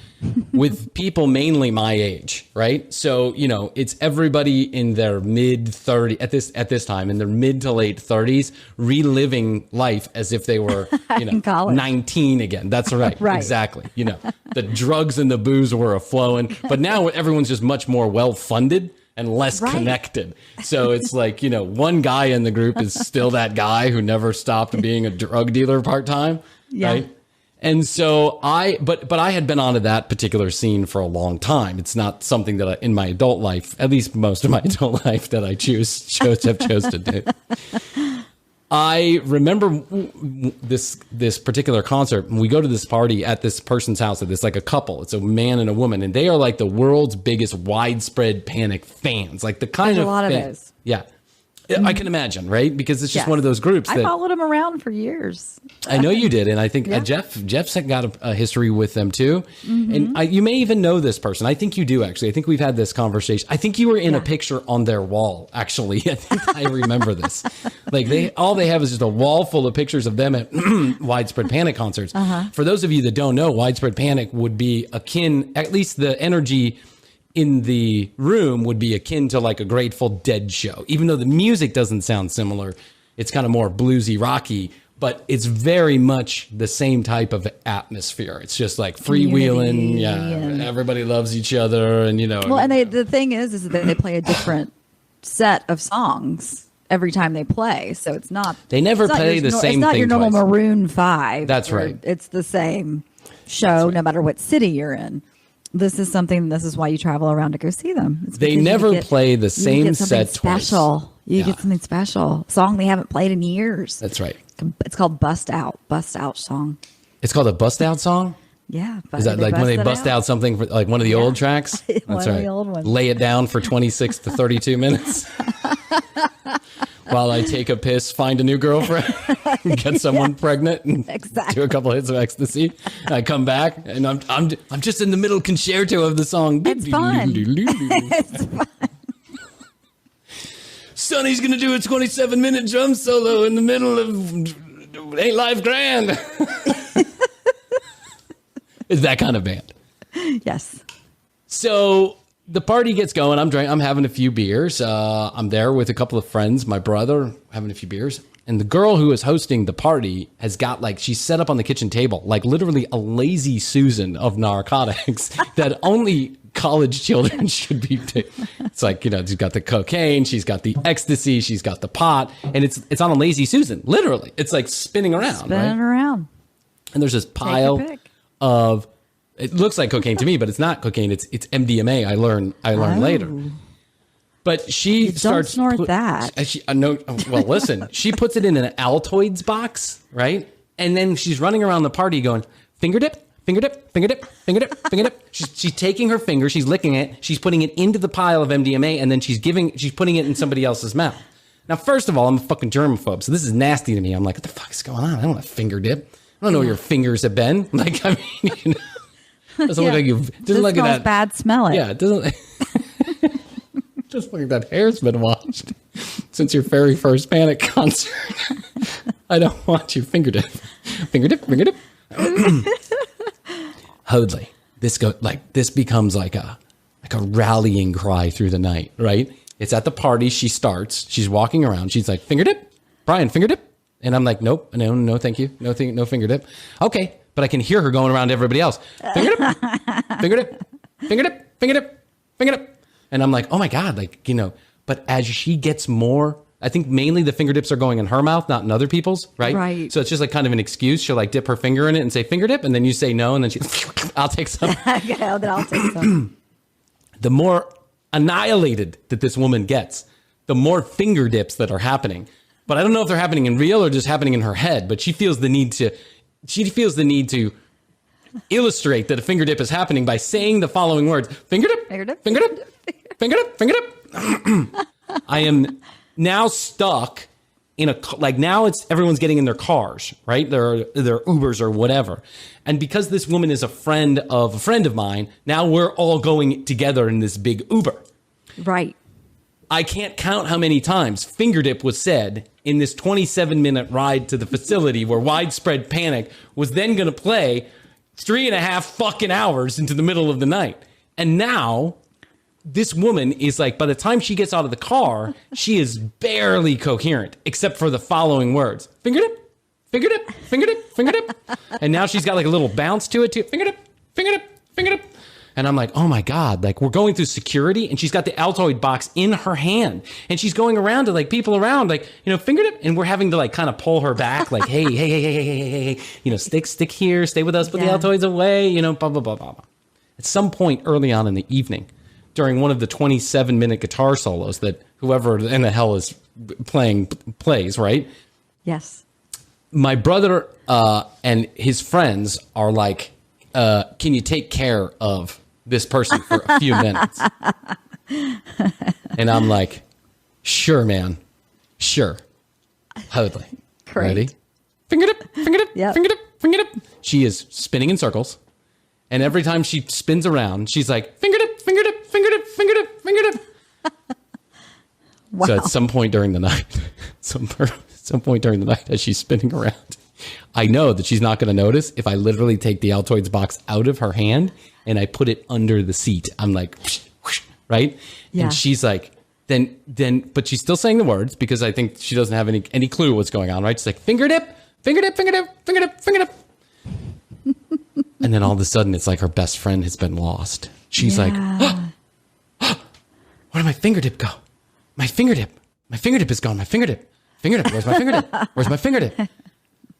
with people mainly my age, right? So, it's everybody in their mid-30s, at this time, in their mid to late 30s, reliving life as if they were, In college. 19 again. That's right. Right. Exactly. The drugs and the booze were a-flowing. But now everyone's just much more well-funded and less connected. So it's like, one guy in the group is still that guy who never stopped being a drug dealer part-time. Yeah. Right? And so but I had been onto that particular scene for a long time. It's not something that in my adult life, at least most of my adult life, that I chose to do. I remember this particular concert. We go to this party at this person's house. It's like a couple. It's a man and a woman, and they are like the world's biggest Widespread Panic fans. Like the kind There's of a lot of fan- those. Yeah. I can imagine, right? Because it's just one of those groups I that followed him around for years. I know you did, and I think Jeff's got a history with them too. Mm-hmm. And you may even know this person. I think you do, actually. I think we've had this conversation. I think you were in a picture on their wall, actually. I think I remember this. Like all they have is just a wall full of pictures of them at Widespread Panic concerts. For those of you that don't know, Widespread Panic would be akin, at least the energy in the room would be akin to like a Grateful Dead show, even though the music doesn't sound similar. It's kind of more bluesy, rocky, but it's very much the same type of atmosphere. It's just like freewheeling. Everybody loves each other. And, Well, and the thing is that they play a different set of songs every time they play. So it's not. They never play the same thing. It's not your normal twice. Maroon 5. That's right. It's the same show no matter what city you're in. This is why you travel around to go see them. They never play the same set twice. You get something special. A song they haven't played in years. That's right. It's called Bust Out song. It's called a Bust Out song? Yeah. Is that like when they bust out something, like one of the old tracks? One of the old ones. Lay it down for 26 to 32 minutes. while I take a piss, find a new girlfriend, get someone pregnant, and do a couple hits of ecstasy. I come back, and I'm just in the middle concerto of the song. It's fun. It's fun. Sonny's gonna do a 27-minute drum solo in the middle of Ain't Life Grand. It's that kind of band. Yes. So the party gets going. I'm having a few beers. I'm there with a couple of friends, my brother, having a few beers. And the girl who is hosting the party has got she's set up on the kitchen table, literally a lazy Susan of narcotics that only college children should be taking. It's she's got the cocaine, she's got the ecstasy, she's got the pot, and it's on a lazy Susan, literally. It's spinning around. Around. And there's this pile of, it looks like cocaine to me, but it's not cocaine. It's MDMA. I learned later. But she starts. Don't snort that. No, well, listen. She puts it in an Altoids box, right? And then she's running around the party going, finger dip, finger dip, finger dip, finger dip, finger dip. She's taking her finger, she's licking it, she's putting it into the pile of MDMA, and then she's putting it in somebody else's mouth. Now, first of all, I'm a fucking germaphobe, so this is nasty to me. I'm like, what the fuck is going on? I don't want to finger dip. I don't know where your fingers have been. Doesn't look like you've. Doesn't look like that. Bad smell it. Yeah, it doesn't. Just like that hair's been washed since your very first Panic concert. I don't want you finger dip, finger dip, finger dip. Hoadley, this becomes like a rallying cry through the night, right? It's at the party. She starts. She's walking around. She's like, finger dip, Bryan, finger dip. And I'm like, nope, no, thank you. No finger dip. Okay. But I can hear her going around to everybody else. Finger dip, finger dip, finger dip, finger dip, finger dip. And I'm like, oh my God, but as she gets more, I think mainly the finger dips are going in her mouth, not in other people's, right? Right. So it's just kind of an excuse. She'll dip her finger in it and say finger dip. And then you say no. And then I'll take some. Okay, then I'll take some. The more annihilated that this woman gets, the more finger dips that are happening. But I don't know if they're happening in real or just happening in her head. But she feels the need to illustrate that a finger dip is happening by saying the following words: finger dip, finger dip, finger dip, finger dip, finger dip. I am now stuck in now everyone's getting in their cars, right? Their Ubers or whatever. And because this woman is a friend of mine, now we're all going together in this big Uber. Right. I can't count how many times finger dip was said in this 27-minute ride to the facility where Widespread Panic was then going to play 3.5 fucking hours into the middle of the night. And now this woman is by the time she gets out of the car, she is barely coherent except for the following words: finger dip, finger dip, finger dip, finger dip. And now she's got a little bounce to it too. Finger dip, finger dip, finger dip. And I'm like, oh my God, we're going through security and she's got the Altoid box in her hand and she's going around to people around, finger dip. And we're having to kind of pull her back, hey, stick here, stay with us, put the Altoids away, blah, blah, blah, blah, blah. At some point early on in the evening, during one of the 27-minute guitar solos that whoever in the hell is plays, right? Yes. My brother and his friends are like, can you take care of this person for a few minutes? And I'm like, sure, man. Sure. Hoadley. Ready? Finger dip, finger dip, finger dip, finger dip. She is spinning in circles. And every time she spins around, she's like, finger dip, finger dip, finger dip, finger dip, finger dip. Wow. So at some point during the night, as she's spinning around, I know that she's not going to notice if I literally take the Altoids box out of her hand and I put it under the seat. I'm like, whoosh, whoosh, right? Yeah. And she's like, then, but she's still saying the words because I think she doesn't have any clue what's going on, right? She's like, finger dip, finger dip, finger dip, finger dip, finger dip. And then all of a sudden, it's like her best friend has been lost. She's like, oh, where did my finger dip go? My finger dip is gone. My finger dip, where's my finger dip? Where's my finger dip?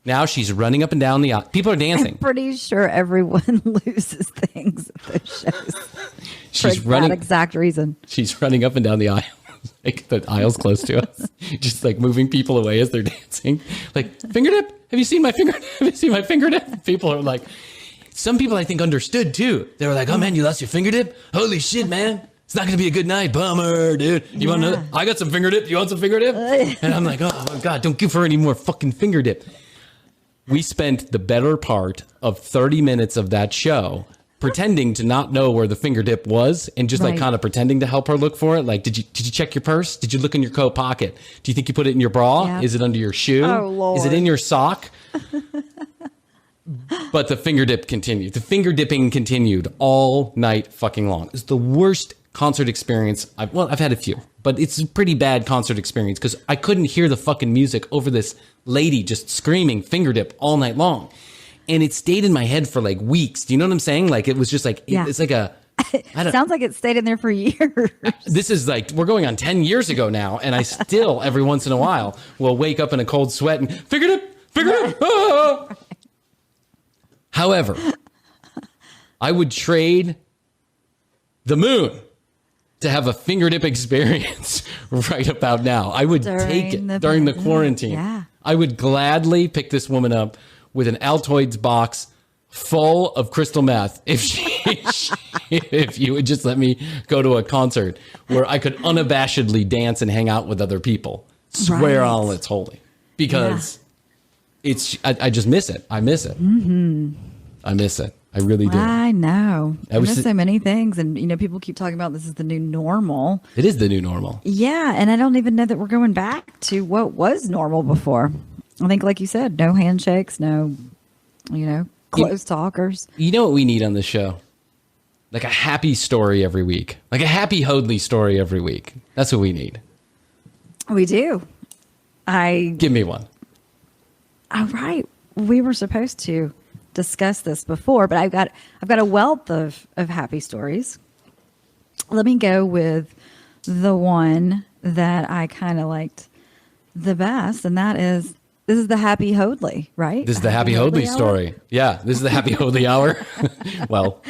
Now she's running up and down the aisle. People are dancing. I'm pretty sure everyone loses things at those shows. She's for that exact reason. She's running up and down the aisle. The aisle's close to us. Just moving people away as they're dancing. Finger dip? Have you seen my finger dip? Have you seen my finger dip? People are some people I think understood too. They were like, oh man, you lost your finger dip? Holy shit, man. It's not going to be a good night. Bummer, dude. You want to? I got some finger dip. You want some finger dip? And I'm like, oh my God, don't give her any more fucking finger dip. We spent the better part of 30 minutes of that show pretending to not know where the finger dip was and just like kind of pretending to help her look for it. Like, did you check your purse? Did you look in your coat pocket? Do you think you put it in your bra? Yeah. Is it under your shoe? Oh, Lord. Is it in your sock? But the finger dip continued. The finger dipping continued all night fucking long. It's the worst concert experience. I've had a few, but it's a pretty bad concert experience because I couldn't hear the fucking music over this lady just screaming finger dip all night long. And it stayed in my head for like weeks. Do you know what I'm saying? Like it was just like, it's like a, sounds like it stayed in there for years. This is like, we're going on 10 years ago now. And I still, every once in a while, will wake up in a cold sweat and finger dip. Ah! However, I would trade the moon to have a finger dip experience right about now. I would take it during the quarantine. Yeah. I would gladly pick this woman up with an Altoids box full of crystal meth if you would just let me go to a concert where I could unabashedly dance and hang out with other people. Swear on it's holy. Because I just miss it. I miss it. Mm-hmm. I miss it. I really do. I know. I miss so many things. And, people keep talking about this is the new normal. It is the new normal. Yeah. And I don't even know that we're going back to what was normal before. I think, like you said, no handshakes, no, close talkers. You know what we need on this show? Like a happy story every week. Like a happy Hoadley story every week. That's what we need. We do. Give me one. All right. We were supposed to discuss this before, but I've got a wealth of happy stories. Let me go with the one that I kind of liked the best, and that is, this is the Happy Hoadley, right? This is the Happy Hoadley story. Yeah, this is the Happy Hoadley hour. Well,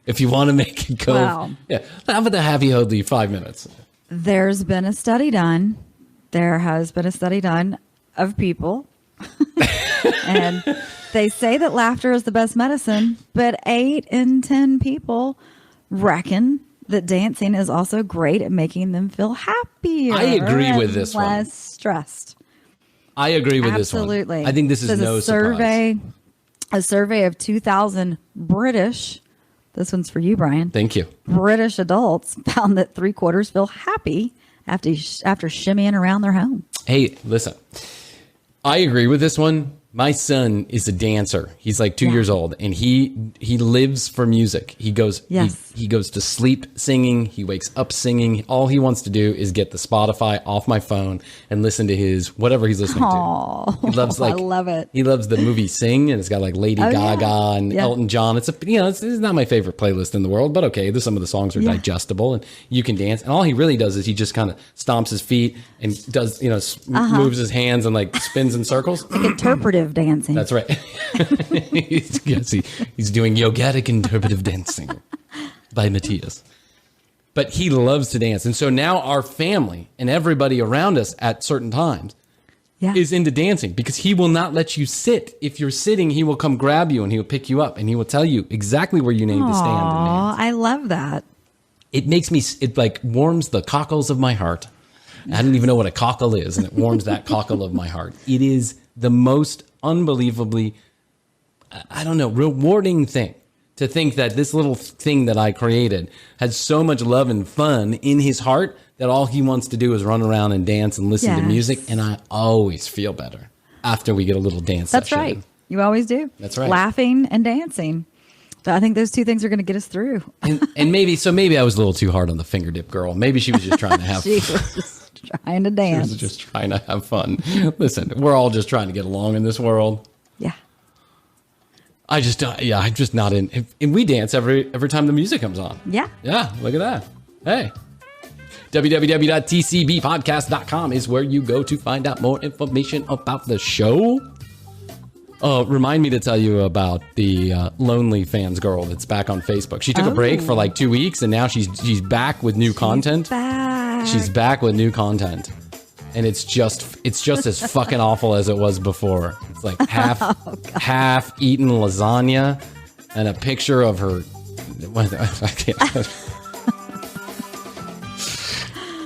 if you want to make it go, yeah. How about the Happy Hoadley 5 minutes? There's been a study done. There has been a study done of people, and they say that laughter is the best medicine, but 8 in 10 people reckon that dancing is also great at making them feel happier. I agree with this one. Less stressed. I agree with this one. Absolutely. I think this is no surprise. A survey of 2,000 British, this one's for you, Brian. Thank you. British adults found that 3/4 feel happy after shimmying around their home. Hey, listen, I agree with this one. My son is a dancer. He's like 2 years old, and he lives for music. He goes he goes to sleep singing. He wakes up singing. All he wants to do is get the Spotify off my phone and listen to his whatever he's listening to. He loves I love it. He loves the movie Sing, and it's got like Lady Gaga and Elton John. It's it's not my favorite playlist in the world, but okay, some of the songs are digestible and you can dance. And all he really does is he just kind of stomps his feet and does moves his hands and like spins in circles. Like interpretive dancing. That's right. He's doing yogatic interpretive dancing by Matthias. But he loves to dance. And so now our family and everybody around us at certain times is into dancing because he will not let you sit. If you're sitting, he will come grab you and he will pick you up and he will tell you exactly where you need to stand and dance. I love that. It makes me, it like warms the cockles of my heart. I don't even know what a cockle is, and it warms that cockle of my heart. It is the most unbelievably, rewarding thing to think that this little thing that I created has so much love and fun in his heart that all he wants to do is run around and dance and listen to music. And I always feel better after we get a little dance session. That's right. You always do. That's right. Laughing and dancing. So I think those two things are going to get us through. and maybe I was a little too hard on the finger dip girl. Maybe she was just trying to have she was just trying to dance. She was just trying to have fun. Listen, we're all just trying to get along in this world. Yeah. I'm just not in. And we dance every time the music comes on. Yeah. Yeah. Look at that. Hey. www.tcbpodcast.com is where you go to find out more information about the show. Remind me to tell you about the Lonely Fans girl that's back on Facebook. She took a break for like 2 weeks, and now she's back with new content. She's back with new content, and it's just as fucking awful as it was before. It's like half eaten lasagna and a picture of her.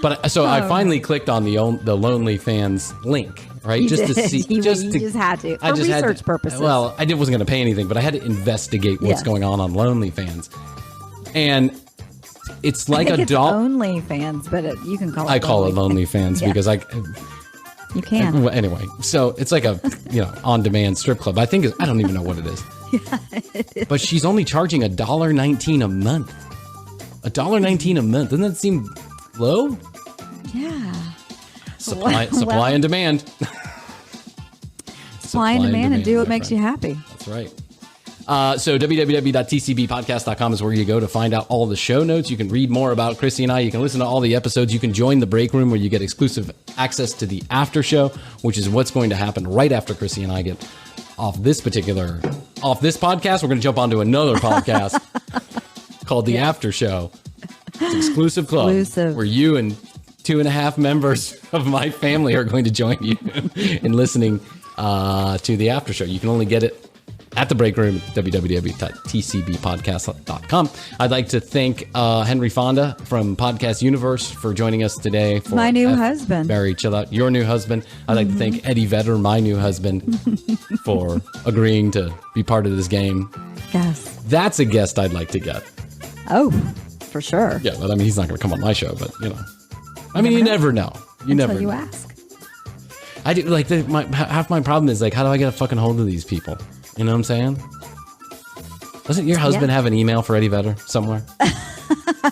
But so I finally clicked on the Lonely Fans link, right? You just did. to see. You just had to. For research purposes. Well, I wasn't going to pay anything, but I had to investigate what's going on OnlyFans. And it's like I think a it's doll. OnlyFans, but you can call it. I call it OnlyFans because you can. Anyway, so it's like a on-demand strip club. I don't even know what it is. But she's only charging $1.19 a month. $1.19 a month. Doesn't that seem low? Yeah. Supply and demand. Supply and demand, and do what makes you happy. That's right. So www.tcbpodcast.com is where you go to find out all the show notes. You can read more about Chrissy and I. You can listen to all the episodes. You can join the break room where you get exclusive access to the after show, which is what's going to happen right after Chrissy and I get off this podcast. We're going to jump onto another podcast called The After Show. It's an exclusive club where you and 2.5 members of my family are going to join you in listening to the after show. You can only get it at the break room at www.tcbpodcast.com. I'd like to thank Henry Fonda from Podcast Universe for joining us today. For my new husband. Barry, chill out. Your new husband. I'd like to thank Eddie Vedder, my new husband, for agreeing to be part of this game. Yes. That's a guest I'd like to get. Oh, for sure. Yeah, but I mean, he's not going to come on my show, but you never know. You never Until you know. ask. I do half my problem is how do I get a fucking hold of these people? You know what I'm saying? Doesn't your husband have an email for Eddie Vedder somewhere?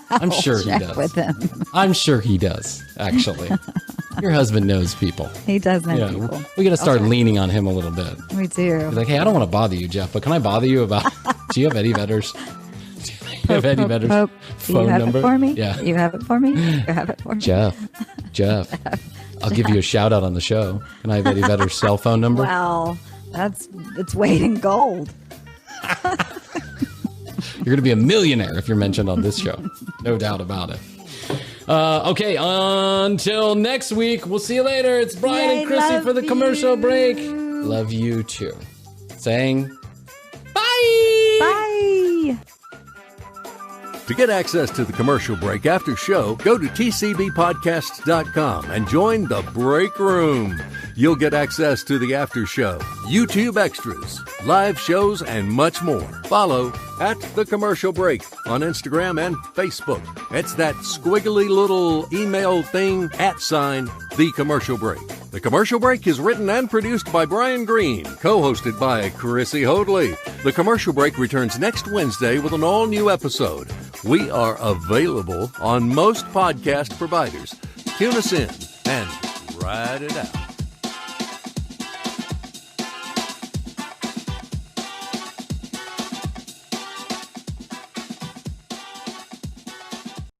I'm sure he does. With him. I'm sure he does, actually. Your husband knows people. He does know people. We got to start leaning on him a little bit. We do. He's like, hey, I don't want to bother you, Jeff, but can I bother you about, do you have Eddie Vedder's? Do you have Eddie Vedder's phone you have number? It for me? Yeah. You have it for me? You have it for me? Jeff, I'll give you a shout out on the show. Can I have Eddie Vedder's cell phone number? Well, it's weight in gold. You're going to be a millionaire if you're mentioned on this show. No doubt about it. Okay, until next week. We'll see you later. It's Bryan and Chrissy for the commercial break. Love you too. Saying bye. Bye. To get access to the commercial break after show, go to tcbpodcasts.com and join the break room. You'll get access to the after show, YouTube extras, live shows, and much more. Follow at The Commercial Break on Instagram and Facebook. It's that squiggly little email thing, @ The Commercial Break. The Commercial Break is written and produced by Brian Green, co-hosted by Chrissy Hoadley. The Commercial Break returns next Wednesday with an all-new episode. We are available on most podcast providers. Tune us in and ride it out.